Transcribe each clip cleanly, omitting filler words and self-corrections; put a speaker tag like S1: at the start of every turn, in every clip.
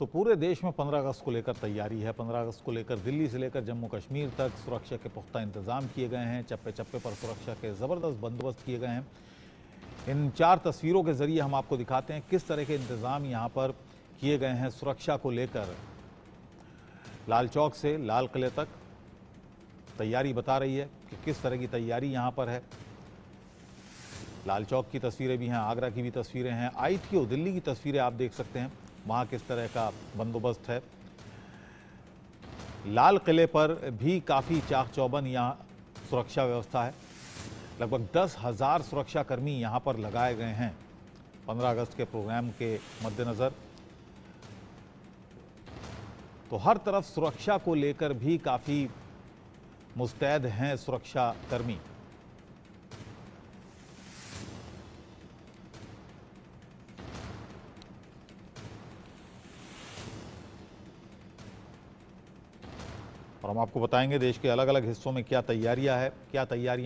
S1: तो पूरे देश में 15 अगस्त को लेकर तैयारी है। 15 अगस्त को लेकर दिल्ली से लेकर जम्मू कश्मीर तक सुरक्षा के पुख्ता इंतजाम किए गए हैं। चप्पे चप्पे पर सुरक्षा के ज़बरदस्त बंदोबस्त किए गए हैं। इन 4 तस्वीरों के जरिए हम आपको दिखाते हैं किस तरह के इंतजाम यहाँ पर किए गए हैं सुरक्षा को लेकर। लाल चौक से लाल किले तक तैयारी बता रही है कि किस तरह की तैयारी यहाँ पर है। लाल चौक की तस्वीरें भी हैं, आगरा की भी तस्वीरें हैं, ITO दिल्ली की तस्वीरें आप देख सकते हैं, वहाँ किस तरह का बंदोबस्त है। लाल किले पर भी काफ़ी चाक चौबंद यहाँ सुरक्षा व्यवस्था है। लगभग 10,000 सुरक्षाकर्मी यहाँ पर लगाए गए हैं 15 अगस्त के प्रोग्राम के मद्देनज़र। तो हर तरफ सुरक्षा को लेकर भी काफ़ी मुस्तैद हैं सुरक्षाकर्मी। और हम आपको बताएंगे देश के अलग अलग हिस्सों में क्या तैयारियां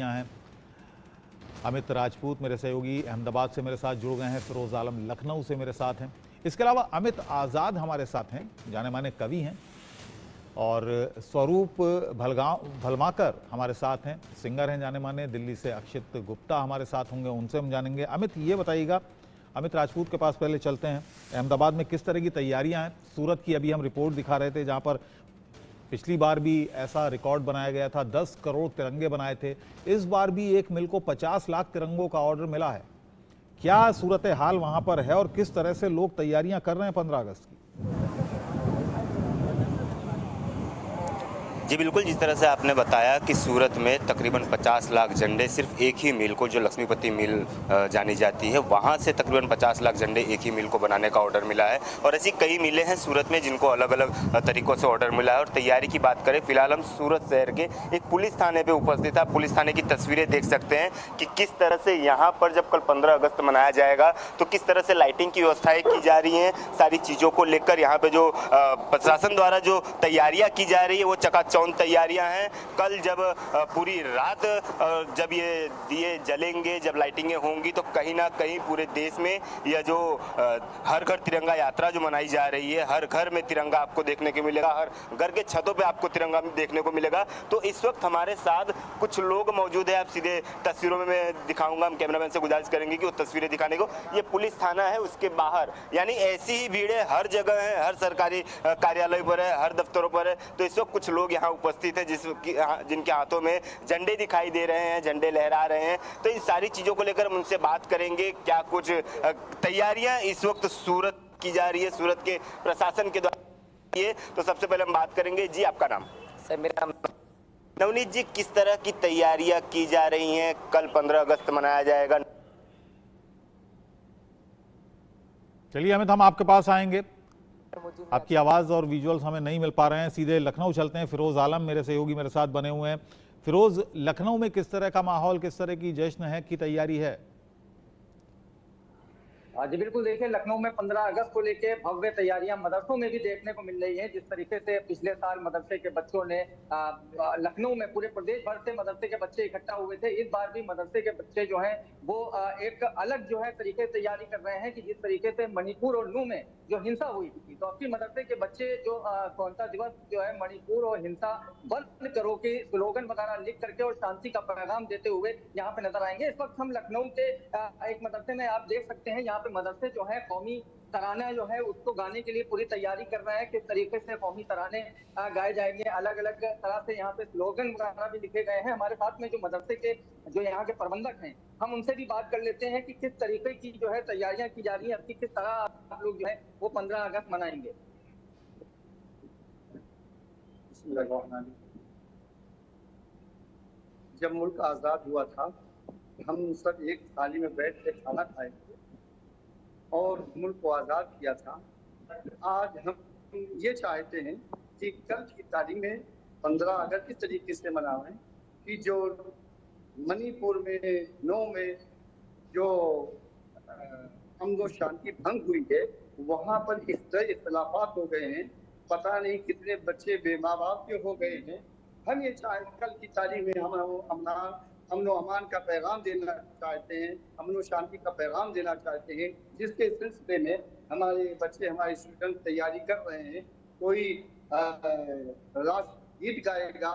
S1: हैं। अमित राजपूत मेरे सहयोगी अहमदाबाद से मेरे साथ जुड़ गए हैं, फिरोज आलम लखनऊ से मेरे साथ हैं। इसके अलावा अमित आज़ाद हमारे साथ हैं, जाने माने कवि हैं, और स्वरूप भलमाकर हमारे साथ हैं, सिंगर हैं जाने माने। दिल्ली से अक्षित गुप्ता हमारे साथ होंगे, उनसे हम जानेंगे। अमित, ये बताइएगा, अमित राजपूत के पास पहले चलते हैं, अहमदाबाद में किस तरह की तैयारियां हैं? सूरत की अभी हम रिपोर्ट दिखा रहे थे, जहां पर पिछली बार भी ऐसा रिकॉर्ड बनाया गया था, 10 करोड़ तिरंगे बनाए थे। इस बार भी एक मिल को 50 लाख तिरंगों का ऑर्डर मिला है। क्या सूरत हाल वहां पर है और किस तरह से लोग तैयारियां कर रहे हैं 15 अगस्त की?
S2: जी बिल्कुल, जिस तरह से आपने बताया कि सूरत में तकरीबन 50 लाख झंडे सिर्फ एक ही मिल को, जो लक्ष्मीपति मिल जानी जाती है, वहाँ से तकरीबन 50 लाख झंडे एक ही मिल को बनाने का ऑर्डर मिला है। और ऐसी कई मिलें हैं सूरत में जिनको अलग अलग तरीक़ों से ऑर्डर मिला है। और तैयारी की बात करें, फिलहाल हम सूरत शहर के एक पुलिस थाने पर उपस्थित है। पुलिस थाने की तस्वीरें देख सकते हैं कि किस तरह से यहाँ पर जब कल 15 अगस्त मनाया जाएगा तो किस तरह से लाइटिंग की व्यवस्थाएँ की जा रही हैं। सारी चीज़ों को लेकर यहाँ पर जो प्रशासन द्वारा जो तैयारियाँ की जा रही है वो चकाचौंध तैयारियां हैं। कल जब पूरी रात जब ये दिए जलेंगे, जब लाइटिंगें होंगी, तो कहीं ना कहीं पूरे देश में यह जो हर घर तिरंगा यात्रा जो मनाई जा रही है, हर घर में तिरंगा आपको देखने को मिलेगा, हर घर के छतों पे आपको तिरंगा देखने को मिलेगा। तो इस वक्त हमारे साथ कुछ लोग मौजूद है, आप सीधे तस्वीरों में मैं दिखाऊंगा। हम कैमरामैन से गुजारिश करेंगे कि वो तस्वीरें दिखाने को। ये पुलिस थाना है, उसके बाहर यानी ऐसी ही भीड़ है, हर जगह है, हर सरकारी कार्यालय पर है, हर दफ्तरों पर है। तो इस वक्त कुछ लोग यहाँ उपस्थित है जिनके हाथों में झंडे दिखाई दे रहे हैं, झंडे लहरा रहे हैं। तो इन सारी चीजों को लेकर हम उनसे बात करेंगे, क्या कुछ तैयारियां इस वक्त सूरत की जा रही है, सूरत के प्रशासन के द्वारा। ये तो सबसे पहले हम बात करेंगे। जी, आपका नाम?
S3: सर, मेरा नाम
S2: नवनीत जी। किस तरह की तैयारियां की जा रही हैं? कल 15 अगस्त मनाया जाएगा।
S1: चलिए अमित, हम आपके पास आएंगे। आपकी आवाज़ और विजुअल्स हमें नहीं मिल पा रहे हैं। सीधे लखनऊ चलते हैं, फिरोज आलम मेरे सहयोगी मेरे साथ बने हुए हैं। फिरोज, लखनऊ में किस तरह का माहौल, किस तरह की जश्न है, की तैयारी है?
S3: जी बिल्कुल, देखिए लखनऊ में 15 अगस्त को लेके भव्य तैयारियां मदरसों में भी देखने को मिल रही हैं। जिस तरीके से पिछले साल मदरसे के बच्चों ने लखनऊ में पूरे प्रदेश भर से मदरसे के बच्चे इकट्ठा हुए थे, इस बार भी मदरसे के बच्चे जो हैं वो एक अलग जो है तरीके से तैयारी कर रहे हैं कि जिस तरीके से मणिपुर और नू में जो हिंसा हुई थी, तो अब मदरसे के बच्चे जो स्वतंत्रता दिवस जो है मणिपुर और हिंसा बंद करो के स्लोगन वगैरह लिख करके और शांति का पैगाम देते हुए यहाँ पे नजर आएंगे। इस वक्त हम लखनऊ के एक मदरसे में आप देख सकते हैं, यहाँ पे मदरसे जो है कौमी तराना जो है उसको गाने के लिए पूरी तैयारी कर रहे हैं। किस तरीके से कौमी तराने गाए जाएंगे, अलग अलग तरह से यहाँ पे स्लोगन वगैरह भी लिखे गए हैं। हमारे साथ में जो मदरसे के जो यहाँ के प्रबंधक हैं, हम उनसे भी बात कर लेते हैं कि किस तरीके की जो है तैयारियां की जा रही है, किस तरह आप लोग जो है वो 15 अगस्त मनाएंगे।
S4: जब मुल्क आजाद हुआ था, हम सब एक थाली में बैठ के खाना खाए थे और मुल्क को आजाद किया था। आज हम ये चाहते हैं कि कल की तारीख में 15 अगस्त इस तरीके से मनाएं कि जो मणिपुर में, नौ में जो अमन शांति भंग हुई है, वहाँ पर इस तरह इख्तलाफात हो गए हैं, पता नहीं कितने बच्चे बेमाँ बाप के हो गए हैं। हम ये चाहे कल की तारीख में हम अपना अमन अमान का पैगाम देना चाहते हैं, अमन शांति का पैगाम देना चाहते हैं, जिसके सिलसिले में हमारे बच्चे, हमारे स्टूडेंट तैयारी कर रहे हैं। कोई राष्ट्र गीत गाएगा,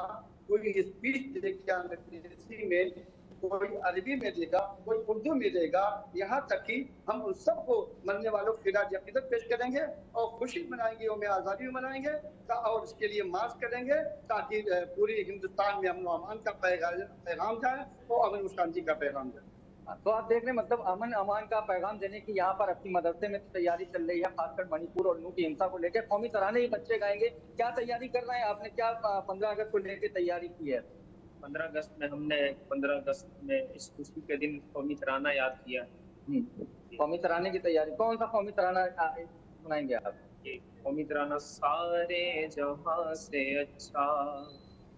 S4: कोई स्पीच देगा अंग्रेजी में, कोई अरबी में देगा, कोई उर्दू में देगा। यहाँ तक कि हम उन सबको मरने वालों को खिराज अकीदत पेश करेंगे और खुशी मनाएंगे, यौम आज़ादी भी मनाएंगे और इसके लिए मार्च करेंगे ताकि पूरे हिंदुस्तान में अमन अमान का पैगाम जाए और अमन शांति का पैगाम जाए।
S3: तो आप देख रहे हैं, मतलब अमन अमान का पैगाम देने की यहाँ पर अपनी मदरसे में तैयारी चल रही है, खासकर मणिपुर और नू की हिंसा को लेकर। कौमी तराने ही बच्चे गाएंगे, क्या तैयारी कर रहे हैं आपने, क्या 15 अगस्त को लेकर तैयारी की है?
S5: 15 अगस्त में हमने 15 अगस्त में इस खुशी के दिन कौमी तराना याद किया।
S3: कौमी तराने की तैयारी, कौन सा कौमी तराना सुनाएंगे आप?
S5: कौमी तराना सारे जहां से अच्छा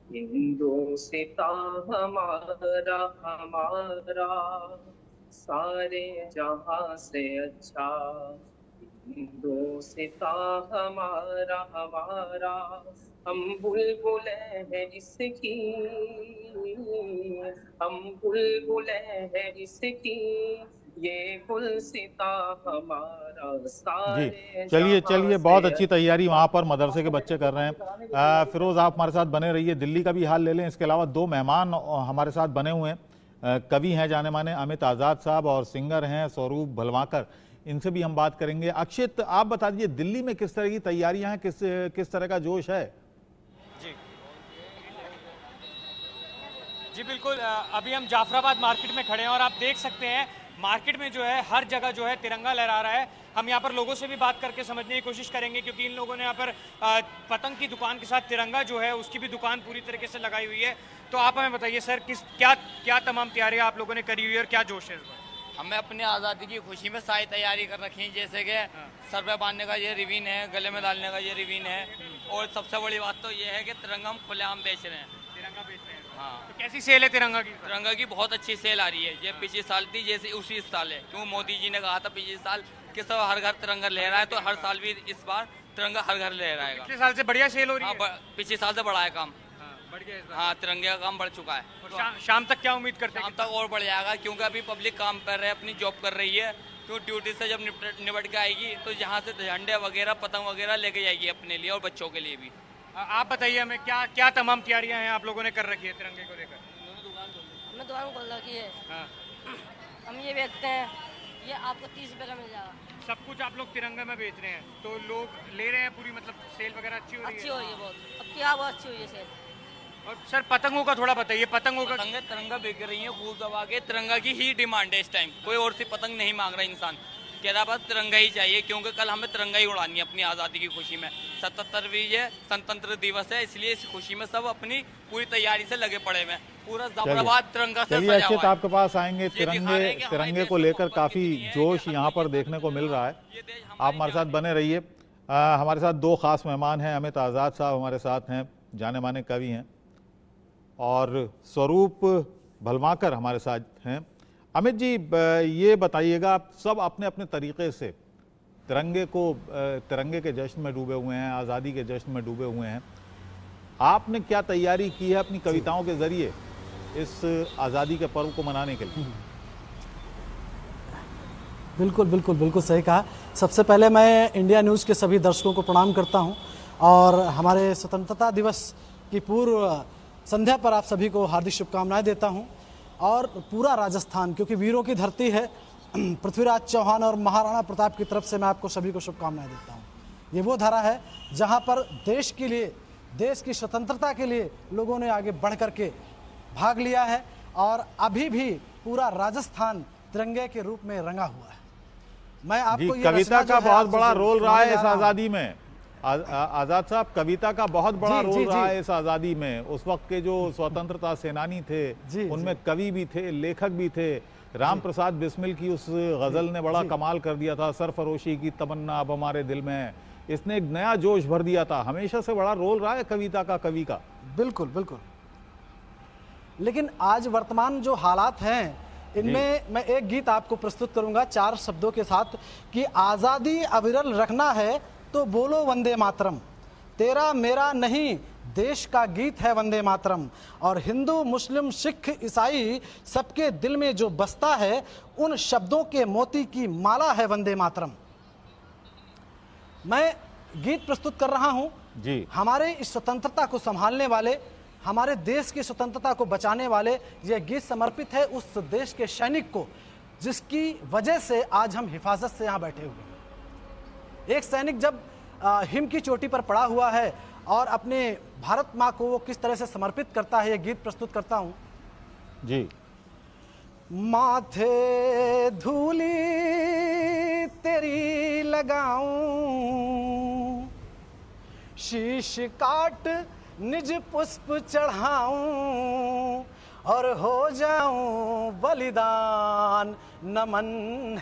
S5: हिंदुस्ता हमारा हमारा, सारे जहां से अच्छा हिंदुस्ता हमारा हमारा। हम बुलबुल हैं इसकी, हम बुलबुल हैं इसकी, ये गुलसिता हमारा सारे।
S1: जी चलिए, बहुत अच्छी तैयारी वहाँ पर मदरसे के बच्चे कर रहे हैं। फिरोज, आप हमारे साथ बने रहिए। दिल्ली का भी हाल ले लें। इसके अलावा 2 मेहमान हमारे साथ बने हुए हैं। कवि हैं जाने माने अमित आज़ाद साहब और सिंगर हैं स्वरूप भलवाकर। इनसे भी हम बात करेंगे। अक्षित, आप बता दीजिए दिल्ली में किस तरह की तैयारियां हैं, किस तरह का जोश है?
S6: जी बिल्कुल, अभी हम जाफराबाद मार्केट में खड़े हैं और आप देख सकते हैं मार्केट में जो है हर जगह जो है तिरंगा लहरा रहा है। हम यहाँ पर लोगों से भी बात करके समझने की कोशिश करेंगे, क्योंकि इन लोगों ने यहाँ पर पतंग की दुकान के साथ तिरंगा जो है उसकी भी दुकान पूरी तरीके से लगाई हुई है। तो आप हमें बताइए सर, क्या तमाम तैयारियाँ आप लोगों ने करी हुई है और क्या जोश है इस बार?
S7: हमें अपनी आज़ादी की खुशी में सारी तैयारी कर रखी है, जैसे कि सर पे बांधने का ये रिवीन है, गले में डालने का ये रिवीन है, और सबसे बड़ी बात तो ये है कि तिरंगा हम खुलेआम बेच रहे हैं।
S6: तिरंगा बेच रहे हैं?
S7: हाँ।
S6: तो कैसी सेल है तिरंगा की?
S7: तिरंगा की बहुत अच्छी सेल आ रही है। ये पिछले साल थी, जैसे उसी साल है, क्यों मोदी जी ने कहा था पिछले साल कि सब हर घर तिरंगा लहरा है, तो हर साल भी इस बार तिरंगा हर घर लहराएगा।
S6: पिछले साल से बढ़िया सेल हो रही है?
S7: पिछले साल से बढ़ा है काम। हाँ, तिरंगे का काम बढ़ चुका है।
S6: तो शाम तक क्या उम्मीद करते हैं?
S7: शाम तक और बढ़ जाएगा, क्योंकि अभी पब्लिक काम कर रहे हैं, अपनी जॉब कर रही है। क्यों ड्यूटी से जब निपट के आएगी तो यहाँ से झंडे वगैरह, पतंग वगैरह लेके जाएगी अपने लिए और बच्चों के लिए भी।
S6: आप बताइए हमें, क्या तमाम तैयारियां हैं आप लोगों ने कर रखी है तिरंगे को लेकर?
S8: हमने दुकान खोल रखी है।
S6: हाँ।
S8: हम ये बेचते हैं, ये आपको 30 रुपये का मिल जाएगा।
S6: सब कुछ आप लोग तिरंगा में बेच रहे हैं, तो लोग ले रहे हैं पूरी, मतलब सेल वगैरह अच्छी हो रही है?
S8: अच्छी हो रही है बहुत, अब क्या बहुत अच्छी हुई है सेल।
S6: और सर पतंगों का थोड़ा बताइए, पतंगों का?
S7: तिरंगा बिक रही है खूब दबा के। तिरंगा की ही डिमांड है इस टाइम, कोई और सी पतंग नहीं मांग रहा इंसान, कह रहा बस तिरंगा ही चाहिए, क्योंकि कल हमें तिरंगा ही उड़ानी है अपनी आज़ादी की खुशी में। 77वीं है स्वतंत्र दिवस है, इसलिए इस खुशी में सब अपनी पूरी तैयारी से लगे पड़े हुए। पूरा जाफराबाद तिरंगा से सजा हुआ है।
S1: आपके पास आएंगे, तिरंगे को लेकर काफी जोश यहाँ पर देखने को मिल रहा है। आप हमारे साथ बने रहिए। हमारे साथ 2 खास मेहमान हैं। अमित आज़ाद साहब हमारे साथ हैं, जाने माने कवि हैं, और स्वरूप भलवाकर हमारे साथ हैं। अमित जी, ये बताइएगा, आप सब अपने अपने तरीके से तिरंगे के जश्न में डूबे हुए हैं, आज़ादी के जश्न में डूबे हुए हैं। आपने क्या तैयारी की है अपनी कविताओं के जरिए इस आज़ादी के पर्व को मनाने के लिए?
S9: बिल्कुल सही कहा। सबसे पहले मैं इंडिया न्यूज़ के सभी दर्शकों को प्रणाम करता हूं और हमारे स्वतंत्रता दिवस की पूर्व संध्या पर आप सभी को हार्दिक शुभकामनाएं देता हूं। और पूरा राजस्थान, क्योंकि वीरों की धरती है, पृथ्वीराज चौहान और महाराणा प्रताप की तरफ से मैं आपको सभी को शुभकामनाएं देता हूं। ये वो धारा है जहां पर देश के लिए, देश की स्वतंत्रता के लिए लोगों ने आगे बढ़ करके भाग लिया है और अभी भी पूरा राजस्थान तिरंगे के रूप में रंगा हुआ है। मैं आपको
S1: कविता का बहुत बड़ा रोल रहा है इस आज़ादी में। आज़ाद साहब, कविता का बहुत बड़ा रोल रहा है इस आज़ादी में। उस वक्त के जो स्वतंत्रता सेनानी थे उनमें कवि भी थे, लेखक भी थे। राम प्रसाद बिस्मिल की उस गज़ल ने बड़ा कमाल कर दिया था, सरफरोशी की तमन्ना अब हमारे दिल में है। इसने एक नया जोश भर दिया था। हमेशा से बड़ा रोल रहा है कविता का, कवि का।
S9: बिल्कुल। लेकिन आज वर्तमान जो हालात हैं, इनमें मैं एक गीत आपको प्रस्तुत करूंगा 4 शब्दों के साथ कि आज़ादी अविरल रखना है तो बोलो वंदे मातरम, तेरा मेरा नहीं देश का गीत है वंदे मातरम। और हिंदू, मुस्लिम, सिख, ईसाई सबके दिल में जो बसता है, उन शब्दों के मोती की माला है वंदे मातरम। मैं गीत प्रस्तुत कर रहा हूं
S1: जी।
S9: हमारे इस स्वतंत्रता को संभालने वाले, हमारे देश की स्वतंत्रता को बचाने वाले, यह गीत समर्पित है उस देश के सैनिक को जिसकी वजह से आज हम हिफाजत से यहाँ बैठे हुए हैं। एक सैनिक जब हिम की चोटी पर पड़ा हुआ है और अपने भारत माँ को वो किस तरह से समर्पित करता है, यह गीत प्रस्तुत करता हूँ
S1: जी।
S9: माथे धूली तेरी लगाऊं, शीश काट निज पुष्प चढ़ाऊं, और हो जाऊं बलिदान, नमन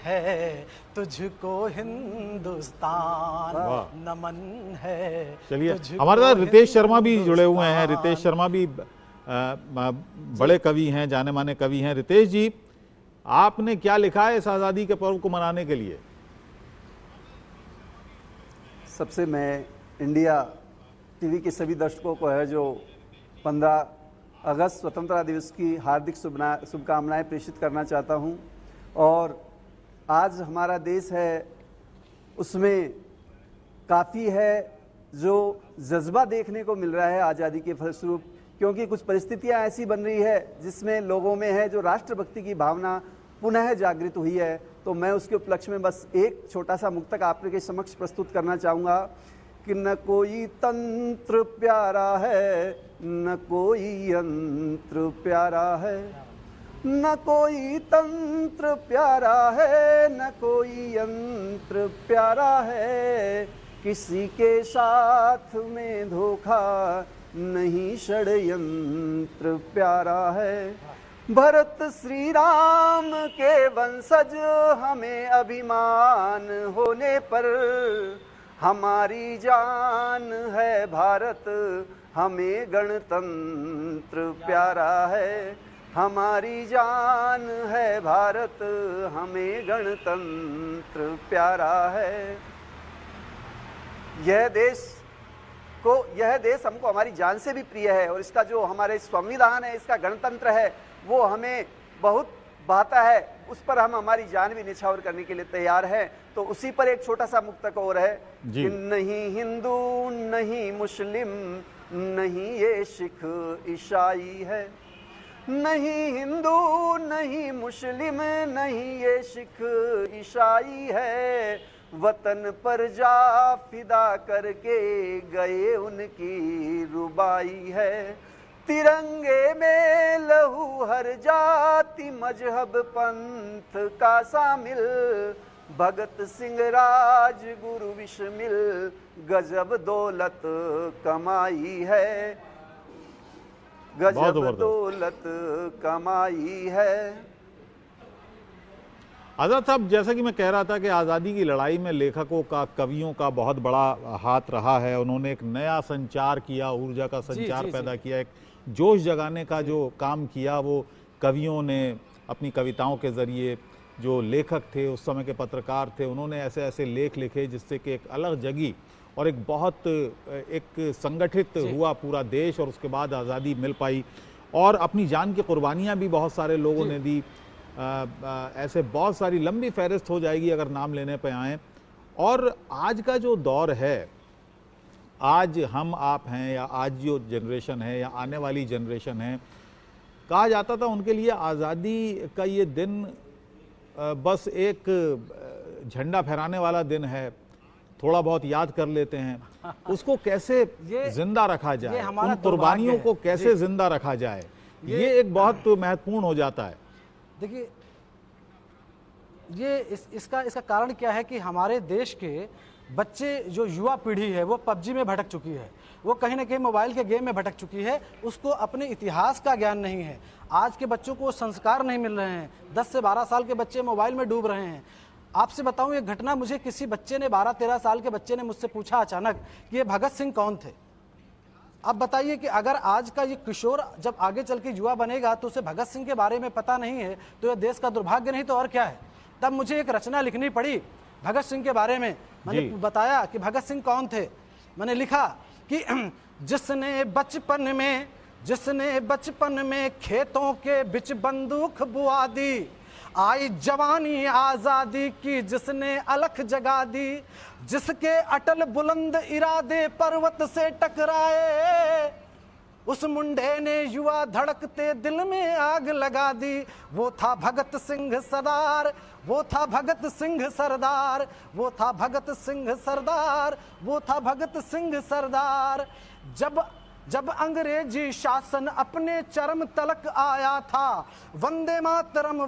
S9: है तुझको हिंदुस्तान, नमन है।
S1: चलिए, हमारे साथ रितेश शर्मा भी जुड़े हुए हैं। रितेश शर्मा भी बड़े कवि हैं, जाने माने कवि हैं। रितेश जी, आपने क्या लिखा है इस आज़ादी के पर्व को मनाने के लिए?
S10: सबसे मैं इंडिया टीवी के सभी दर्शकों को है जो 15 अगस्त स्वतंत्रता दिवस की हार्दिक शुभकामनाएं प्रेषित करना चाहता हूं। और आज हमारा देश है, उसमें काफ़ी है जो जज्बा देखने को मिल रहा है आज़ादी के फलस्वरूप, क्योंकि कुछ परिस्थितियां ऐसी बन रही है जिसमें लोगों में है जो राष्ट्रभक्ति की भावना पुनः जागृत हुई है। तो मैं उसके उपलक्ष्य में बस एक छोटा सा मुक्तक आपके समक्ष प्रस्तुत करना चाहूँगा कि न कोई तंत्र प्यारा है, न कोई यंत्र प्यारा है, न कोई तंत्र प्यारा है, न कोई यंत्र प्यारा है, किसी के साथ में धोखा नहीं षड्यंत्र प्यारा है। भरत श्री राम के वंशज हमें अभिमान होने पर, हमारी जान है भारत, हमें गणतंत्र प्यारा है, हमारी जान है भारत, हमें गणतंत्र प्यारा है। यह देश हमको हमारी जान से भी प्रिय है, और इसका जो हमारे संविधान है, इसका गणतंत्र है, वो हमें बहुत भाता है, उस पर हम हमारी जान भी निछावर करने के लिए तैयार हैं। तो उसी पर एक छोटा सा मुक्तक और है कि नहीं हिंदू, नहीं मुस्लिम, नहीं ये सिख ईसाई है, नहीं हिंदू, नहीं मुस्लिम, नहीं ये सिख ईसाई है, वतन पर जा फिदा करके गए उनकी रुबाई है। तिरंगे में लहू हर जाति मजहब पंथ का शामिल, भगत सिंह राज गुरु विस्मिल, गजब दौलत कमाई है, गजब दौलत कमाई है।
S1: आज़ाद साहब, जैसा कि मैं कह रहा था कि आज़ादी की लड़ाई में लेखकों का, कवियों का बहुत बड़ा हाथ रहा है। उन्होंने एक नया संचार किया, ऊर्जा का संचार पैदा किया, एक जोश जगाने का जो काम किया वो कवियों ने अपनी कविताओं के ज़रिए। जो लेखक थे, उस समय के पत्रकार थे, उन्होंने ऐसे ऐसे लेख लिखे जिससे कि एक अलग जगी और एक बहुत एक संगठित हुआ पूरा देश, और उसके बाद आज़ादी मिल पाई। और अपनी जान की कुर्बानियाँ भी बहुत सारे लोगों ने दी। ऐसे बहुत सारी लंबी फहरिस्त हो जाएगी अगर नाम लेने पे आएँ। और आज का जो दौर है, आज हम आप हैं, या आज जो जनरेशन है, या आने वाली जनरेशन है, कहा जाता था उनके लिए आज़ादी का ये दिन बस एक झंडा फहराने वाला दिन है, थोड़ा बहुत याद कर लेते हैं। उसको कैसे जिंदा रखा जाए, उन कुर्बानियों को कैसे जिंदा रखा जाए, ये एक बहुत महत्वपूर्ण हो जाता है।
S9: देखिए, ये इसका कारण क्या है कि हमारे देश के बच्चे, जो युवा पीढ़ी है, वो पबजी में भटक चुकी है, वो कहीं ना कहीं मोबाइल के गेम में भटक चुकी है, उसको अपने इतिहास का ज्ञान नहीं है। आज के बच्चों को संस्कार नहीं मिल रहे हैं। 10 से 12 साल के बच्चे मोबाइल में डूब रहे हैं। आपसे बताऊं, ये घटना मुझे किसी बच्चे ने, 12-13 साल के बच्चे ने मुझसे पूछा अचानक कि ये भगत सिंह कौन थे। अब बताइए कि अगर आज का ये किशोर जब आगे चल के युवा बनेगा तो उसे भगत सिंह के बारे में पता नहीं है, तो यह देश का दुर्भाग्य नहीं तो और क्या है। तब मुझे एक रचना लिखनी पड़ी भगत सिंह के बारे में। मैंने बताया कि भगत सिंह कौन थे। मैंने लिखा कि जिसने बचपन में खेतों के बिच बंदूक बुआ दी, आई जवानी आजादी की जिसने अलख जगा दी, जिसके अटल बुलंद इरादे पर्वत से टकराए, उस मुंडे ने युवा धड़कते दिल में आग लगा दी। वो था भगत सिंह सरदार, वो था भगत सिंह सरदार, वो था भगत सिंह सरदार, वो था भगत सिंह सरदार। जब अंग्रेजी शासन अपने चरम तलक आया था, वंदे मातरम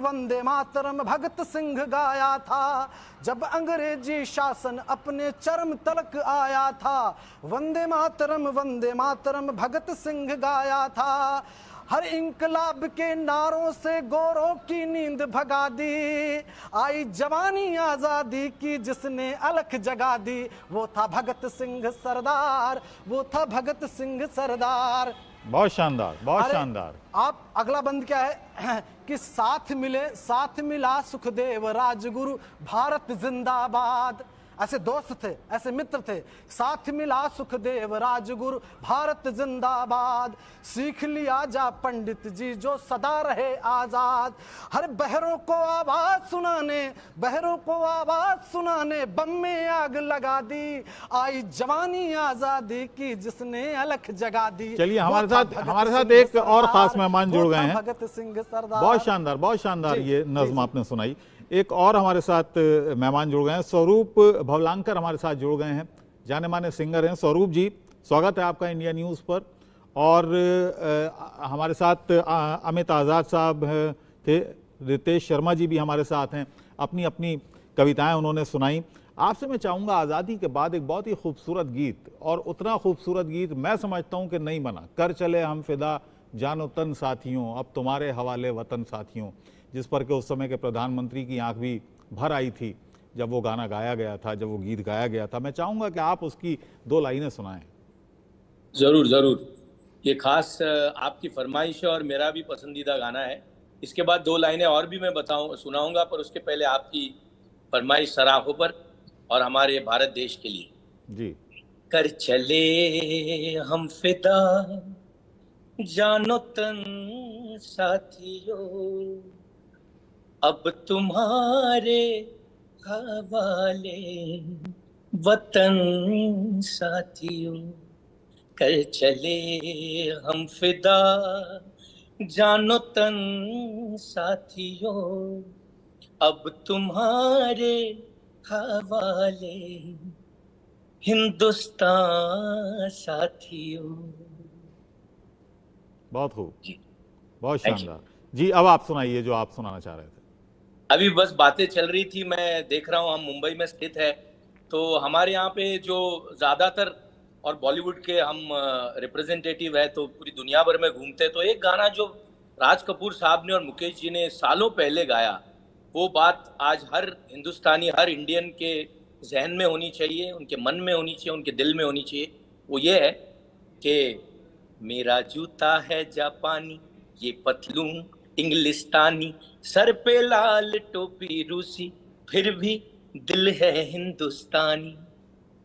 S9: भगत सिंह गाया था। जब अंग्रेजी शासन अपने चरम तलक आया था, वंदे मातरम भगत सिंह गाया था। हर इंकलाब के नारों से गोरों की नींद भगा दी, आई जवानी आजादी की जिसने अलख जगा दी। वो था भगत सिंह सरदार, वो था भगत सिंह सरदार।
S1: बहुत शानदार, बहुत शानदार।
S9: आप अगला बंद क्या है कि साथ मिला सुखदेव राजगुरु, भारत जिंदाबाद। ऐसे दोस्त थे, ऐसे मित्र थे। साथ मिला सुखदेव राजगुरु, भारत जिंदाबाद। सीख लिया जा पंडित जी जो सदा रहे आजाद। हर बहरों को आवाज सुनाने बम में आग लगा दी, आई जवानी आजादी की जिसने अलख जगा दी।
S1: चलिए हमारे साथ एक और खास मेहमान जुड़ गए हैं,
S9: भगत सिंह सरदार।
S1: बहुत शानदार ये नज्म आपने सुनाई। एक और हमारे साथ मेहमान जुड़ गए हैं, स्वरूप भवलांकर हमारे साथ जुड़ गए हैं, जाने माने सिंगर हैं। स्वरूप जी, स्वागत है आपका इंडिया न्यूज़ पर। और हमारे साथ अमित आज़ाद साहब थे, रितेश शर्मा जी भी हमारे साथ हैं, अपनी अपनी कविताएं उन्होंने सुनाई। आपसे मैं चाहूँगा, आज़ादी के बाद एक बहुत ही खूबसूरत गीत, और उतना खूबसूरत गीत मैं समझता हूँ कि नहीं बना, कर चले हम फिदा जानो तन साथियों, अब तुम्हारे हवाले वतन साथियों, जिस पर के उस समय के प्रधानमंत्री की आंख भी भर आई थी जब वो गाना गाया गया था, जब वो गीत गाया गया था। मैं चाहूँगा कि आप उसकी 2 लाइनें सुनाएं।
S11: ज़रूर ज़रूर, ये खास आपकी फरमाइश है और मेरा भी पसंदीदा गाना है। इसके बाद 2 लाइनें और भी मैं सुनाऊंगा, पर उसके पहले आपकी फरमाइश सराहों पर और हमारे भारत देश के लिए
S1: जी।
S11: कर चले हम फिदा जानो तन साथियों, अब तुम्हारे हवाले वतन साथियों। कर चले हम फिदा जानो तन साथियों, अब तुम्हारे हवाले हिंदुस्तान साथियों।
S1: बहुत खूब, बहुत शानदार जी। अब आप सुनाइए जो आप सुनाना चाह रहे थे।
S11: अभी बस बातें चल रही थी, मैं देख रहा हूँ हम मुंबई में स्थित है, तो हमारे यहाँ पे जो ज़्यादातर और बॉलीवुड के हम रिप्रेजेंटेटिव है, तो पूरी दुनिया भर में घूमते। तो एक गाना जो राज कपूर साहब ने और मुकेश जी ने सालों पहले गाया, वो बात आज हर हिंदुस्तानी, हर इंडियन के जहन में होनी चाहिए, उनके मन में होनी चाहिए, उनके दिल में होनी चाहिए। वो ये है कि मेरा जूता है जापानी, ये पतलून इंग्लिस्तानी, सर पे लाल टोपी रूसी, फिर भी दिल है हिंदुस्तानी,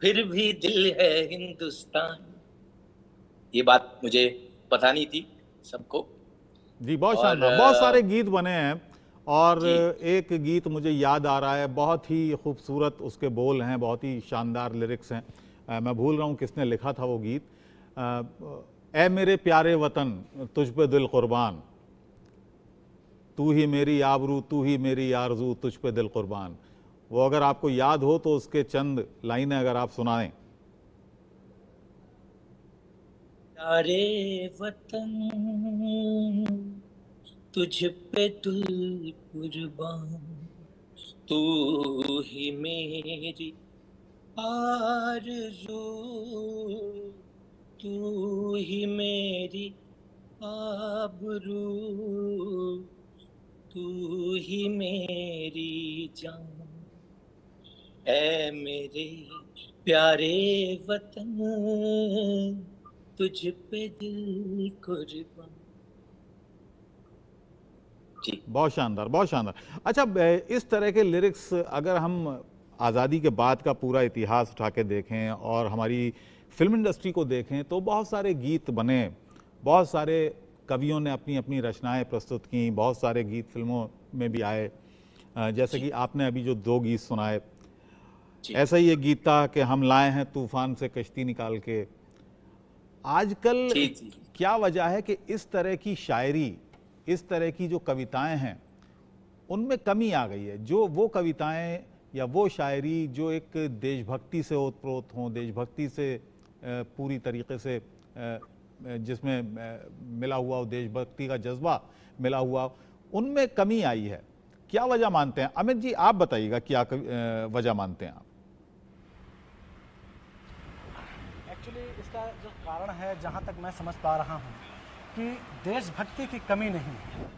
S11: फिर भी दिल है हिंदुस्तानी। ये बात मुझे पता नहीं थी सबको
S1: जी। बहुत शानदार, बहुत सारे गीत बने हैं, और एक गीत मुझे याद आ रहा है, बहुत ही खूबसूरत उसके बोल हैं, बहुत ही शानदार लिरिक्स हैं। मैं भूल रहा हूँ किसने लिखा था वो गीत। ऐ मेरे प्यारे वतन तुझ पे दिल कुर्बान, तू ही मेरी आबरू, तू ही मेरी आरजू, तुझ पे दिल कुर्बान। वो अगर आपको याद हो तो उसके चंद लाइनें अगर आप सुनाएं।
S11: प्यारे वतन तुझ पे दिल कुर्बान, तू ही मेरी आरज़ू, तू ही मेरी आबरू, तू ही मेरी जान। ऐ मेरे प्यारे वतन तुझ पे दिल कुर्बान।
S1: बहुत शानदार, बहुत शानदार। अच्छा, इस तरह के लिरिक्स अगर हम आज़ादी के बाद का पूरा इतिहास उठा के देखें और हमारी फिल्म इंडस्ट्री को देखें तो बहुत सारे गीत बने, बहुत सारे कवियों ने अपनी अपनी रचनाएं प्रस्तुत की, बहुत सारे गीत फिल्मों में भी आए। जैसे कि आपने अभी जो 2 गीत सुनाए, ऐसा ही एक गीत था कि हम लाए हैं तूफान से कश्ती निकाल के। आजकल क्या वजह है कि इस तरह की शायरी, इस तरह की जो कविताएं हैं उनमें कमी आ गई है? जो वो कविताएं या वो शायरी जो एक देशभक्ति से ओतप्रोत हों, देशभक्ति से पूरी तरीके से जिसमें मिला हुआ हो, देशभक्ति का जज्बा मिला हुआ, उनमें कमी आई है। क्या वजह मानते हैं? अमित जी आप बताइएगा, क्या वजह मानते हैं आप?
S9: एक्चुअली इसका जो कारण है, जहाँ तक मैं समझ पा रहा हूँ, कि देशभक्ति की कमी नहीं है,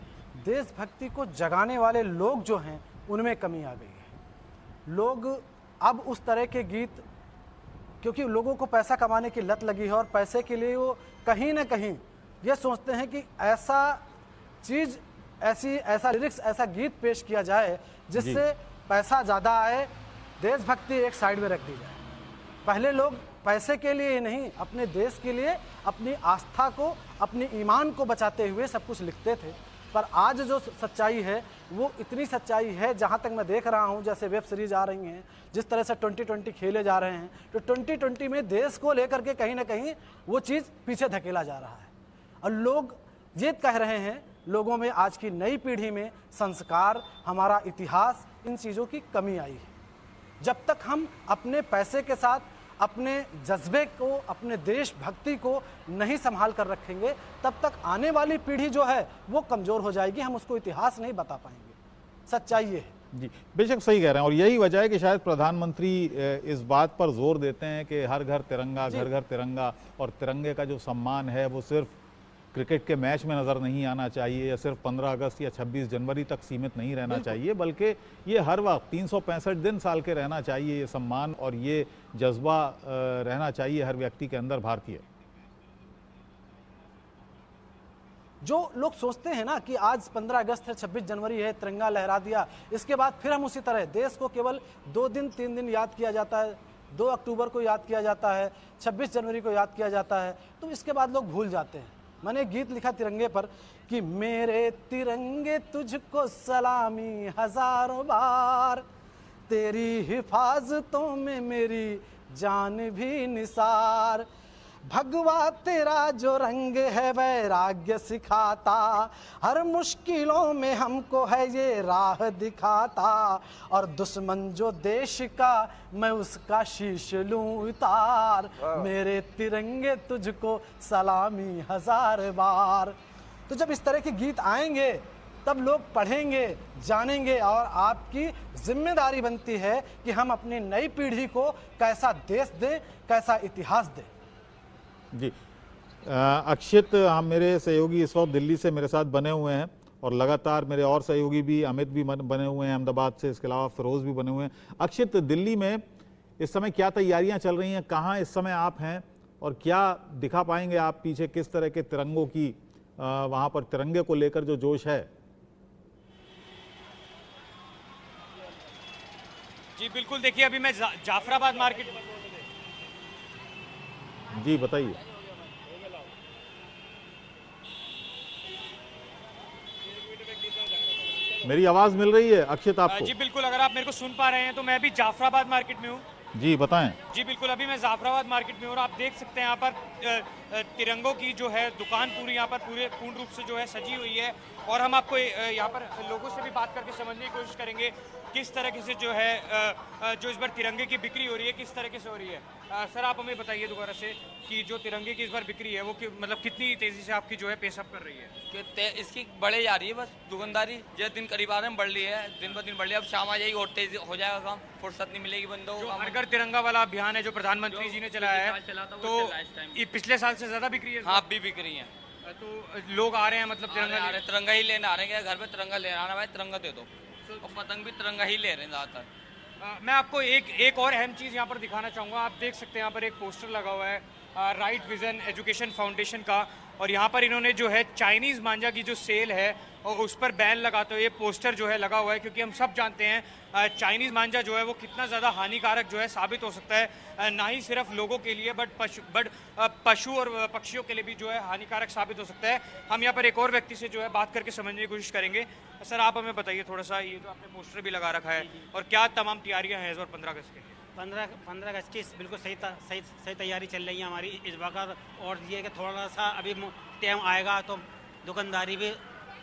S9: देशभक्ति को जगाने वाले लोग जो हैं उनमें कमी आ गई है। लोग अब उस तरह के गीत, क्योंकि लोगों को पैसा कमाने की लत लगी है और पैसे के लिए वो कहीं ना कहीं ये सोचते हैं कि ऐसा चीज़, ऐसा लिरिक्स, ऐसा गीत पेश किया जाए जिससे पैसा ज़्यादा आए, देशभक्ति एक साइड में रख दी जाए। पहले लोग पैसे के लिए ही नहीं, अपने देश के लिए, अपनी आस्था को, अपनी ईमान को बचाते हुए सब कुछ लिखते थे। पर आज जो सच्चाई है वो इतनी सच्चाई है, जहाँ तक मैं देख रहा हूँ, जैसे वेब सीरीज आ रही हैं, जिस तरह से 2020 खेले जा रहे हैं, तो 2020 में देश को लेकर के कहीं ना कहीं वो चीज़ पीछे धकेला जा रहा है। और लोग ये कह रहे हैं, लोगों में, आज की नई पीढ़ी में संस्कार, हमारा इतिहास, इन चीज़ों की कमी आई है। जब तक हम अपने पैसे के साथ अपने जज्बे को, अपने देशभक्ति को नहीं संभाल कर रखेंगे, तब तक आने वाली पीढ़ी जो है वो कमज़ोर हो जाएगी, हम उसको इतिहास नहीं बता पाएंगे। सच्चाई ये है।
S1: जी, बेशक सही कह रहे हैं। और यही वजह है कि शायद प्रधानमंत्री इस बात पर जोर देते हैं कि हर घर तिरंगा, घर घर तिरंगा, और तिरंगे का जो सम्मान है वो सिर्फ क्रिकेट के मैच में नज़र नहीं आना चाहिए या सिर्फ 15 अगस्त या 26 जनवरी तक सीमित नहीं रहना चाहिए, बल्कि ये हर वक्त 365 दिन साल के रहना चाहिए, ये सम्मान और ये जज्बा रहना चाहिए हर व्यक्ति के अंदर, भारतीय।
S9: जो लोग सोचते हैं ना कि आज 15 अगस्त है, 26 जनवरी है, तिरंगा लहरा दिया, इसके बाद फिर हम उसी तरह देश को केवल 2 दिन 3 दिन याद किया जाता है, 2 अक्टूबर को याद किया जाता है, 26 जनवरी को याद किया जाता है, तो इसके बाद लोग भूल जाते हैं। मैंने एक गीत लिखा तिरंगे पर कि मेरे तिरंगे तुझको सलामी हजारों बार, तेरी हिफाजतों में मेरी जान भी निसार, भगवा तेरा जो रंग है वैराग्य सिखाता, हर मुश्किलों में हमको है ये राह दिखाता, और दुश्मन जो देश का मैं उसका शीश लूं उतार, मेरे तिरंगे तुझको सलामी हजार बार। तो जब इस तरह के गीत आएंगे तब लोग पढ़ेंगे, जानेंगे, और आपकी जिम्मेदारी बनती है कि हम अपनी नई पीढ़ी को कैसा देश दें, कैसा इतिहास दें।
S1: जी, अक्षित, हम मेरे सहयोगी इस वक्त दिल्ली से मेरे साथ बने हुए हैं और लगातार मेरे और सहयोगी भी, अमित भी बने हुए हैं अहमदाबाद से, इसके अलावा फिरोज़ भी बने हुए हैं। अक्षित, दिल्ली में इस समय क्या तैयारियां चल रही हैं? कहाँ इस समय आप हैं और क्या दिखा पाएंगे आप पीछे, किस तरह के तिरंगों की वहाँ पर तिरंगे को लेकर जो जोश है?
S6: जी बिल्कुल, देखिए अभी मैं जाफराबाद मार्केट।
S1: जी बताइए। मेरी आवाज मिल रही है अक्षित आपको?
S6: जी बिल्कुल, अगर आप मेरे को सुन पा रहे हैं तो मैं अभी जाफराबाद मार्केट में हूँ।
S1: जी बताएं।
S6: जी बिल्कुल, अभी मैं जाफराबाद मार्केट में हूँ और आप देख सकते हैं यहाँ पर तिरंगों की जो है दुकान पूरी यहाँ पर पूर्ण रूप से जो है सजी हुई है, और हम आपको यहाँ पर लोगों से भी बात करके समझने की कोशिश करेंगे किस तरीके से जो है जो इस बार तिरंगे की बिक्री हो रही है, किस तरीके से हो रही है। सर आप हमें बताइए दोबारा से कि जो तिरंगे की इस बार बिक्री है वो मतलब कितनी तेजी से आपकी जो है पेशअप कर रही है?
S7: कि इसकी बढ़े जा रही है, बस दुकानदारी जैसे दिन करीब आ रहे हैं बढ़ रही है, दिन ब दिन बढ़ रही है। अब शाम आ जाएगी और तेज हो जाएगा काम, फुर्सत नहीं मिलेगी बंदों को।
S6: हर घर तिरंगा वाला अभियान है जो प्रधानमंत्री जी ने चलाया है, तो ये पिछले साल से ज्यादा बिक्री है?
S7: हाँ, अब भी बिक्री है।
S6: तो लोग आ रहे हैं, मतलब
S7: तिरंगा ही लेने आ रहे हैं, घर पे तिरंगा लेने आना, भाई तिरंगा दे दो, और पतंग भी तिरंगा ही ले रहे हैं ज़्यादातर।
S6: मैं आपको एक और अहम चीज़ यहाँ पर दिखाना चाहूँगा। आप देख सकते हैं यहाँ पर एक पोस्टर लगा हुआ है राइट विजन एजुकेशन फाउंडेशन का, और यहाँ पर इन्होंने जो है चाइनीज़ मांझा की जो सेल है और उस पर बैन लगाते हुए ये पोस्टर जो है लगा हुआ है, क्योंकि हम सब जानते हैं चाइनीज़ मांझा जो है वो कितना ज़्यादा हानिकारक जो है साबित हो सकता है, ना ही सिर्फ लोगों के लिए बट पशु और पक्षियों के लिए भी जो है हानिकारक साबित हो सकता है। हम यहाँ पर एक और व्यक्ति से जो है बात करके समझने की कोशिश करेंगे। सर आप हमें बताइए थोड़ा सा, ये जो आपने पोस्टर भी लगा रखा है और क्या तमाम तैयारियाँ हैं इस बार 15 अगस्त के लिए?
S12: 15 अगस्त की बिल्कुल सही तैयारी चल रही है हमारी इस वक्त, और ये कि थोड़ा सा अभी टाइम आएगा तो दुकानदारी भी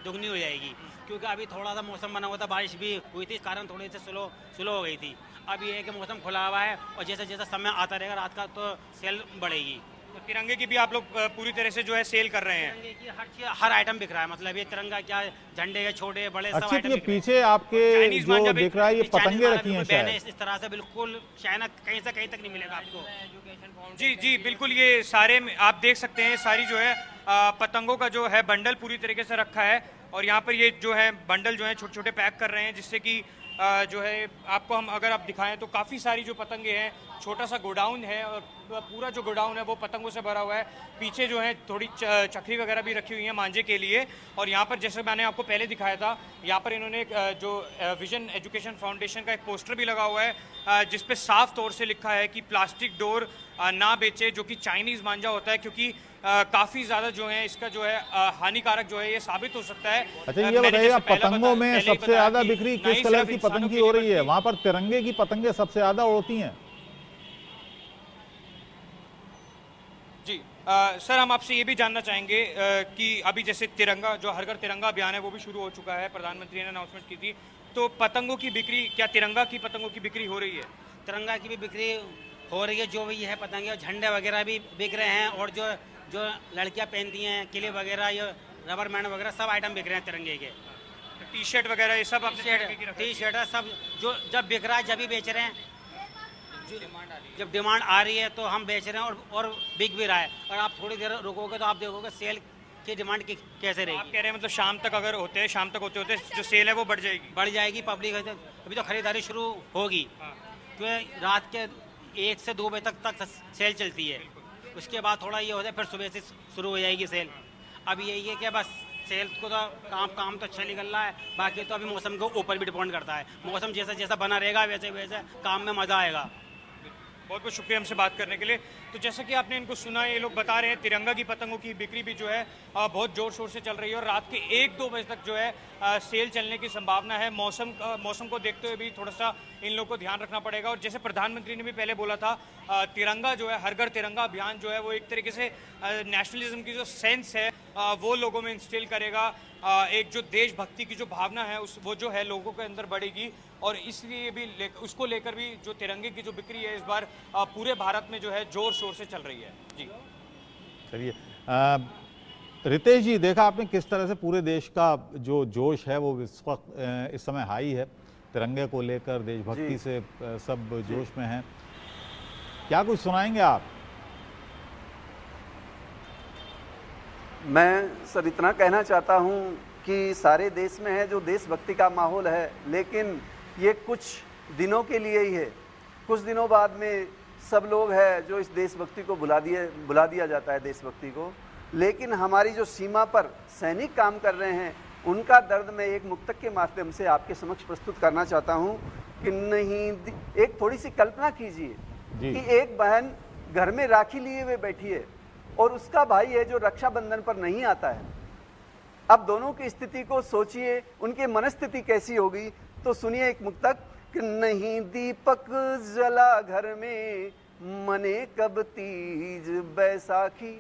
S12: दुगनी हो जाएगी, क्योंकि अभी थोड़ा सा मौसम बना हुआ था, बारिश भी हुई थी, इस कारण थोड़ी सी स्लो हो गई थी। अब ये है कि मौसम खुला हुआ है और जैसे जैसा समय आता रहेगा रात का तो सेल बढ़ेगी।
S6: तो तिरंगे की भी आप लोग पूरी तरह से जो है सेल कर रहे हैं?
S12: तिरंगे की हर आइटम बिक रहा है, मतलब ये तिरंगा क्या, झंडे के छोटे बड़े सब आइटम
S1: ये पीछे आपके जो दिख रहा है ये पतंगे रखी हैं शायद
S12: इस तरह से, बिल्कुल चाइना कहीं से कहीं तक नहीं मिलेगा आपको।
S6: जी बिल्कुल, ये सारे आप देख सकते हैं सारी जो है पतंगों का जो है बंडल पूरी तरीके से रखा है, और यहाँ पर ये जो है बंडल जो है छोटे छोटे पैक कर रहे हैं, जिससे कि जो है आपको हम अगर आप दिखाएं तो काफ़ी सारी जो पतंगे हैं, छोटा सा गोडाउन है और पूरा जो गोडाउन है वो पतंगों से भरा हुआ है। पीछे जो है थोड़ी चक्री वगैरह भी रखी हुई है मांझे के लिए, और यहाँ पर जैसे मैंने आपको पहले दिखाया था, यहाँ पर इन्होंने जो विजन एजुकेशन फाउंडेशन का एक पोस्टर भी लगा हुआ है जिस पे साफ तौर से लिखा है कि प्लास्टिक डोर ना बेचे, जो कि चाइनीज़ मांझा होता है, क्योंकि काफ़ी ज़्यादा जो है इसका जो है हानिकारक जो है ये साबित हो सकता है।
S1: अच्छा ये बताइएगा, पतंगों में सबसे ज़्यादा बिक्री किस कलर की पतंग की हो रही है? वहाँ पर तिरंगे की पतंगे सबसे ज़्यादा उड़ती हैं।
S6: जी सर, हम आपसे ये भी जानना चाहेंगे कि अभी जैसे तिरंगा जो हर घर तिरंगा अभियान है वो भी शुरू हो चुका है, प्रधानमंत्री ने अनाउंसमेंट की थी, तो पतंगों की बिक्री, क्या तिरंगा की पतंगों की बिक्री हो रही है?
S12: तिरंगा की भी बिक्री हो रही है, जो भी है पतंगे और झंडे वगैरह भी बिक रहे हैं, और जो लड़कियां पहनती हैं किले वगैरह, ये रबर बैंड वगैरह सब आइटम बिक रहे हैं तिरंगे के।
S6: टी शर्ट वगैरह ये सब
S12: टी शर्ट है सब, जो जब बिक रहा है जब ही बेच रहे हैं, जब डिमांड आ रही है तो हम बेच रहे हैं और बिक भी रहा है। और आप थोड़ी देर रुकोगे तो आप देखोगे सेल की डिमांड की कैसे रहेगी।
S6: आप कह रहे हैं मतलब शाम तक अगर होते हैं, शाम तक होते जो सेल है वो बढ़ जाएगी?
S12: पब्लिक अभी तो खरीदारी शुरू होगी, क्योंकि रात के 1 से 2 बजे तक सेल चलती है, उसके बाद थोड़ा ये हो जाए फिर सुबह से शुरू हो जाएगी सेल। अब यही है कि बस सेल को तो काम तो अच्छा निकल रहा है, बाकी तो अभी मौसम के ऊपर भी डिपेंड करता है, मौसम जैसा जैसा बना रहेगा वैसे वैसे काम में मज़ा आएगा।
S6: बहुत बहुत शुक्रिया हमसे बात करने के लिए। तो जैसा कि आपने इनको सुना, ये लोग बता रहे हैं तिरंगा की पतंगों की बिक्री भी जो है बहुत ज़ोर शोर से चल रही है, और रात के 1-2 बजे तक जो है सेल चलने की संभावना है। मौसम को देखते हुए भी थोड़ा सा इन लोगों को ध्यान रखना पड़ेगा। और जैसे प्रधानमंत्री ने भी पहले बोला था, तिरंगा जो है हर घर तिरंगा अभियान जो है वो एक तरीके से नेशनलिज्म की जो सेंस है वो लोगों में इंस्टिल करेगा, एक जो देशभक्ति की जो भावना है वो जो है लोगों के अंदर बढ़ेगी, और इसलिए भी उसको लेकर भी जो तिरंगे की जो बिक्री है इस बार पूरे भारत में जो है जोर शोर से चल रही है। जी
S1: चलिए रितेश जी, देखा आपने किस तरह से पूरे देश का जो जोश है वो इस वक्त इस समय हाई है, तिरंगे को लेकर देशभक्ति से सब जोश में हैं। क्या कुछ सुनाएंगे आप?
S10: मैं सर इतना कहना चाहता हूं कि सारे देश में है जो देशभक्ति का माहौल है, लेकिन ये कुछ दिनों के लिए ही है। कुछ दिनों बाद में सब लोग हैं जो इस देशभक्ति को भुला दिया जाता है देशभक्ति को। लेकिन हमारी जो सीमा पर सैनिक काम कर रहे हैं उनका दर्द मैं एक मुक्तक के माध्यम से आपके समक्ष प्रस्तुत करना चाहता हूं कि नहीं, एक थोड़ी सी कल्पना कीजिए कि एक बहन घर में राखी लिए हुए बैठी है और उसका भाई है जो रक्षाबंधन पर नहीं आता है। अब दोनों की स्थिति को सोचिए, उनकी मनस्थिति कैसी होगी। तो सुनिए एक मुक्तक कि नहीं दीपक जला घर में मने कब तीज बैसाखी,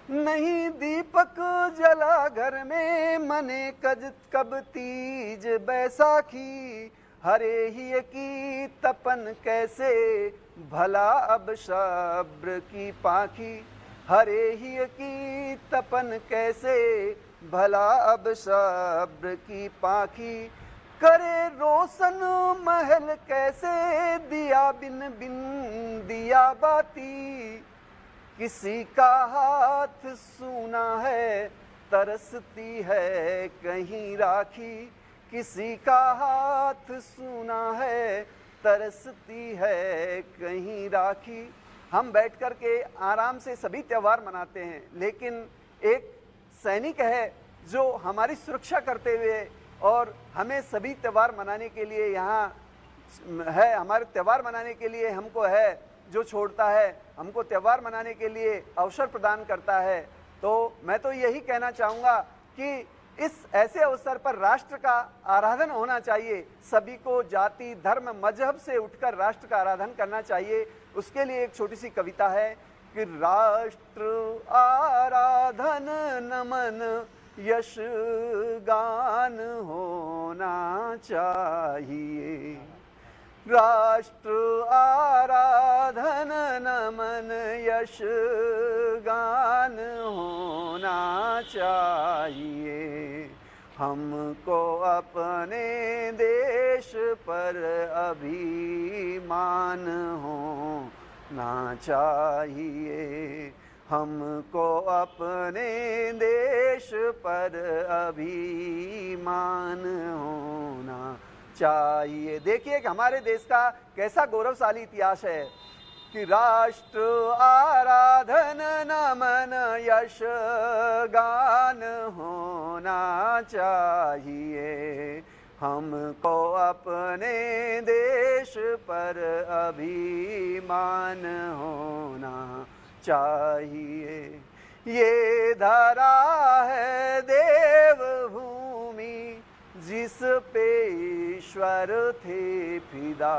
S10: नहीं दीपक जला घर में मने कब तीज बैसाखी, हरे ही की तपन कैसे भला अब सब्र की पाखी, हरे ही की तपन कैसे भला अब सब्र की पाखी, करे रोशन महल कैसे दिया बिन बिन दिया बाती, किसी का हाथ सूना है तरसती है कहीं राखी, किसी का हाथ सूना है तरसती है कहीं राखी। हम बैठ कर के आराम से सभी त्यौहार मनाते हैं, लेकिन एक सैनिक है जो हमारी सुरक्षा करते हुए और हमें सभी त्यौहार मनाने के लिए यहाँ है, हमारे त्यौहार मनाने के लिए हमको है, जो छोड़ता है हमको त्यौहार मनाने के लिए अवसर प्रदान करता है। तो मैं तो यही कहना चाहूँगा कि इस ऐसे अवसर पर राष्ट्र का आराधन होना चाहिए। सभी को जाति धर्म मजहब से उठकर राष्ट्र का आराधन करना चाहिए। उसके लिए एक छोटी सी कविता है कि राष्ट्र आराधन नमन यश गान होना चाहिए। राष्ट्र आराधन नमन यश गान होना चाहिए। हमको अपने देश पर अभिमान होना चाहिए। हमको अपने देश पर अभिमान होना चाहिए। देखिए कि हमारे देश का कैसा गौरवशाली इतिहास है कि राष्ट्र आराधन नमन यश गान होना चाहिए। हमको अपने देश पर अभिमान होना चाहिए। ये धरा है देवभूमि जिस पे ईश्वर थे फिदा,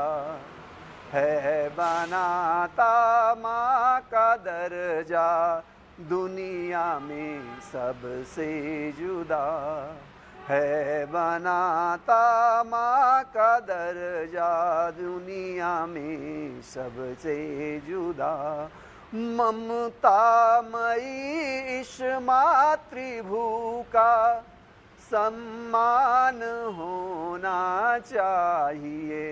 S10: है बनाता माँ का दर्जा दुनिया में सबसे जुदा। है बनाता माँ का दर्जा दुनिया में सबसे जुदा। ममता मई इस मातृभू का सम्मान होना चाहिए।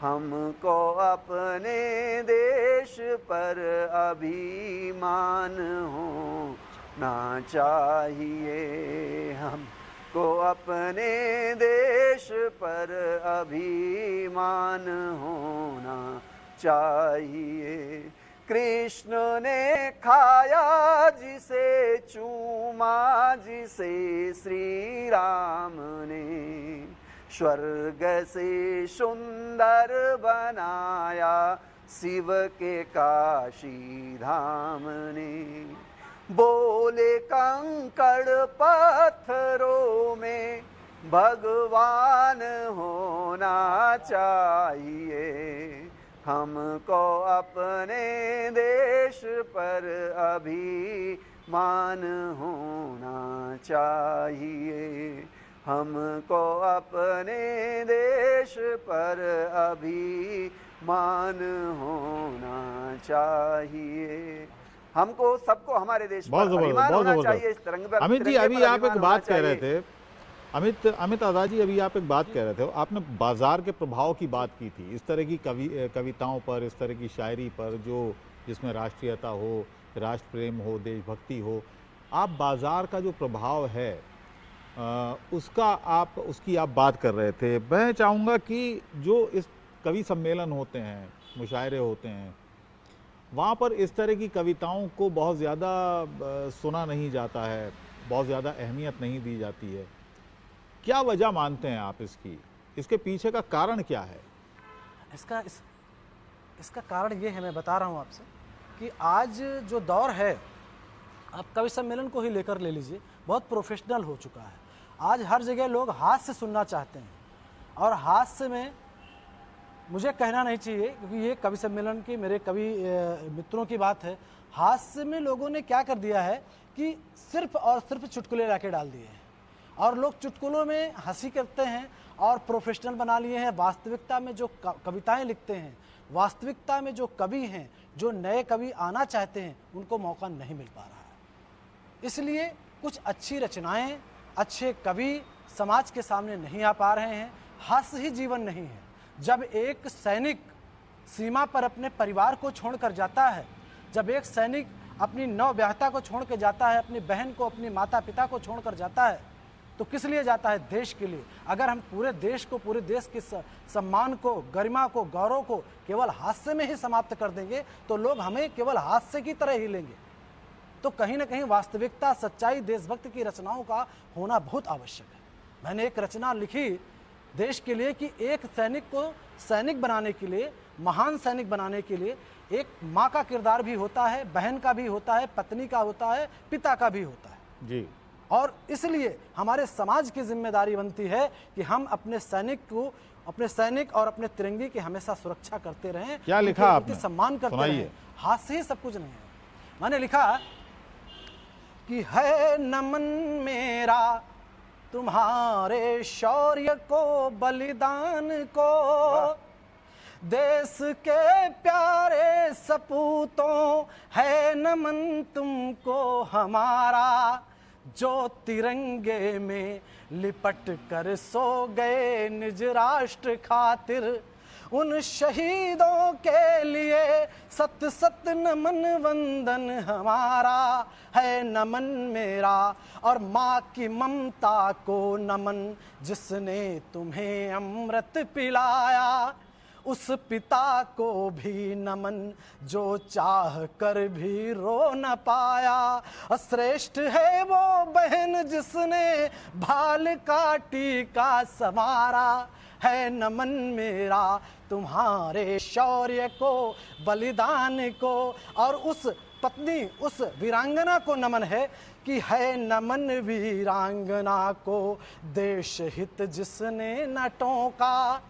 S10: हमको अपने देश पर अभिमान होना चाहिए। हमको अपने देश पर अभिमान होना चाहिए। कृष्ण ने खाया जिसे चूमा जिसे श्री राम ने, स्वर्ग से सुंदर बनाया शिव के काशी धाम ने। बोले कंकड़ पत्थरों में भगवान होना चाहिए। हमको अपने देश पर अभिमान होना चाहिए। हमको अपने देश पर अभिमान होना चाहिए। हमको सबको हमारे देश पर अभिमान होना चाहिए। इस तिरंगे
S1: अमित जी, अभी आप एक बात कह रहे थे, अमित आज़ाद जी, अभी आप एक बात कह रहे थे, आपने बाजार के प्रभाव की बात की थी। इस तरह की कविताओं पर, इस तरह की शायरी पर जो जिसमें राष्ट्रीयता हो, राष्ट्र प्रेम हो, देशभक्ति हो, आप बाजार का जो प्रभाव है उसकी आप बात कर रहे थे। मैं चाहूँगा कि जो इस कवि सम्मेलन होते हैं, मुशायरे होते हैं, वहाँ पर इस तरह की कविताओं को बहुत ज़्यादा सुना नहीं जाता है, बहुत ज़्यादा अहमियत नहीं दी जाती है। क्या वजह मानते हैं आप इसकी? इसके पीछे का कारण क्या है?
S9: इसका कारण ये है, मैं बता रहा हूँ आपसे, कि आज जो दौर है, आप कवि सम्मेलन को ही लेकर ले लीजिए, बहुत प्रोफेशनल हो चुका है। आज हर जगह लोग हास्य सुनना चाहते हैं, और हास्य में मुझे कहना नहीं चाहिए क्योंकि ये कवि सम्मेलन की मेरे कवि मित्रों की बात है। हास्य में लोगों ने क्या कर दिया है कि सिर्फ और सिर्फ चुटकुले लाके डाल दिए हैं, और लोग चुटकुलों में हंसी करते हैं और प्रोफेशनल बना लिए हैं। वास्तविकता में जो कविताएं लिखते हैं, वास्तविकता में जो कवि हैं, जो नए कवि आना चाहते हैं, उनको मौका नहीं मिल पा रहा है। इसलिए कुछ अच्छी रचनाएं, अच्छे कवि समाज के सामने नहीं आ पा रहे हैं। हास्य ही जीवन नहीं है। जब एक सैनिक सीमा पर अपने परिवार को छोड़कर जाता है, जब एक सैनिक अपनी नवविवाहिता को छोड़ के जाता है, अपनी बहन को, अपनी माता पिता को छोड़कर जाता है, तो किस लिए जाता है? देश के लिए। अगर हम पूरे देश को, पूरे देश के सम्मान को, गरिमा को, गौरव को केवल हास्य में ही समाप्त कर देंगे तो लोग हमें केवल हास्य की तरह ही लेंगे। तो कहीं ना कहीं वास्तविकता, सच्चाई, देशभक्त की रचनाओं का होना बहुत आवश्यक है। मैंने एक रचना लिखी देश के लिए कि एक सैनिक को सैनिक बनाने के लिए, महान सैनिक बनाने के लिए एक माँ का किरदार भी होता है, बहन का भी होता है, पत्नी का होता है, पिता का भी होता है
S1: जी।
S9: और इसलिए हमारे समाज की जिम्मेदारी बनती है कि हम अपने सैनिक को, अपने सैनिक और अपने तिरंगे की हमेशा सुरक्षा करते रहें।
S1: क्या लिखा आपने?
S9: सम्मान करते रहें। हाथ से ही सब कुछ नहीं है। मैंने लिखा कि है नमन मेरा तुम्हारे शौर्य को, बलिदान को, देश के प्यारे सपूतों, है नमन तुमको हमारा, जो तिरंगे में लिपट कर सो गए निज राष्ट्र खातिर। उन शहीदों के लिए सत सत नमन वंदन हमारा, है नमन मेरा। और माँ की ममता को नमन, जिसने तुम्हें अमृत पिलाया। उस पिता को भी नमन, जो चाह कर भी रो न पाया। श्रेष्ठ है वो बहन जिसने भाल का टीका संवारा, है नमन मेरा तुम्हारे शौर्य को, बलिदान को। और उस पत्नी, उस वीरांगना को नमन है कि है नमन वीरांगना को, देश हित जिसने न टोका।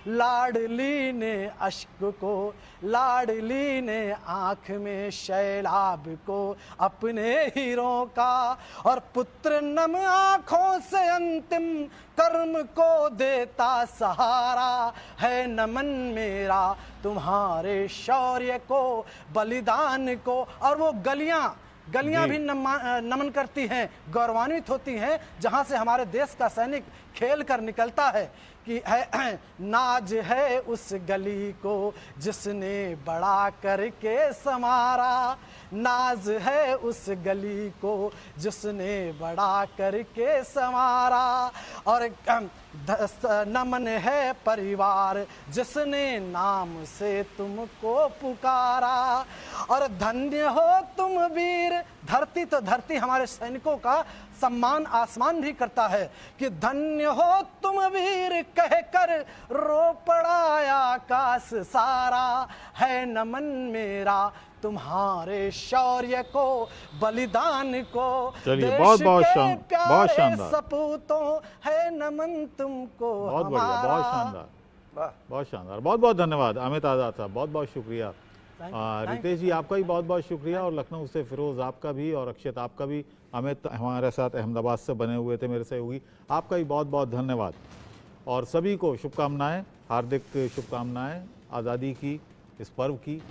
S9: लाडली ने अश्क को, लाडली ने आंख में शैलाब को अपने हीरों का। और पुत्र नम आंखों से अंतिम कर्म को देता सहारा, है नमन मेरा तुम्हारे शौर्य को, बलिदान को। और वो गलियां भी नमन करती हैं, गौरवान्वित होती हैं, जहां से हमारे देश का सैनिक खेल कर निकलता है कि है नाज है उस गली को, जिसने बड़ा करके समारा। नाज है उस गली को, जिसने बड़ा करके संवारा। और नमन है परिवार, जिसने नाम से तुमको पुकारा। और धन्य हो तुम वीर, धरती तो धरती हमारे सैनिकों का सम्मान आसमान भी करता है कि धन्य हो तुम वीर, कहकर रो पड़ा आकाश सारा। है नमन मेरा तुम्हारे शौर्य को, बलिदान को।
S1: चलिए, बहुत बहुत शानदार,
S9: सपूतों, है नमन तुमको
S1: बहुत बढ़िया, बहुत शानदार, बहुत शानदार। बहुत बहुत धन्यवाद अमित आजाद साहब, बहुत बहुत शुक्रिया। रितेश जी आपका भी बहुत बहुत शुक्रिया, और लखनऊ से फिरोज आपका भी, और अक्षत आपका भी। अमित हमारे साथ अहमदाबाद से बने हुए थे मेरे सहयोगी, आपका भी बहुत बहुत धन्यवाद। और सभी को शुभकामनाएं, हार्दिक शुभकामनाएं आज़ादी की, इस पर्व की।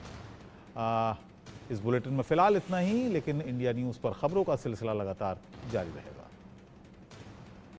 S1: इस बुलेटिन में फ़िलहाल इतना ही, लेकिन इंडिया न्यूज़ पर खबरों का सिलसिला लगातार जारी रहेगा।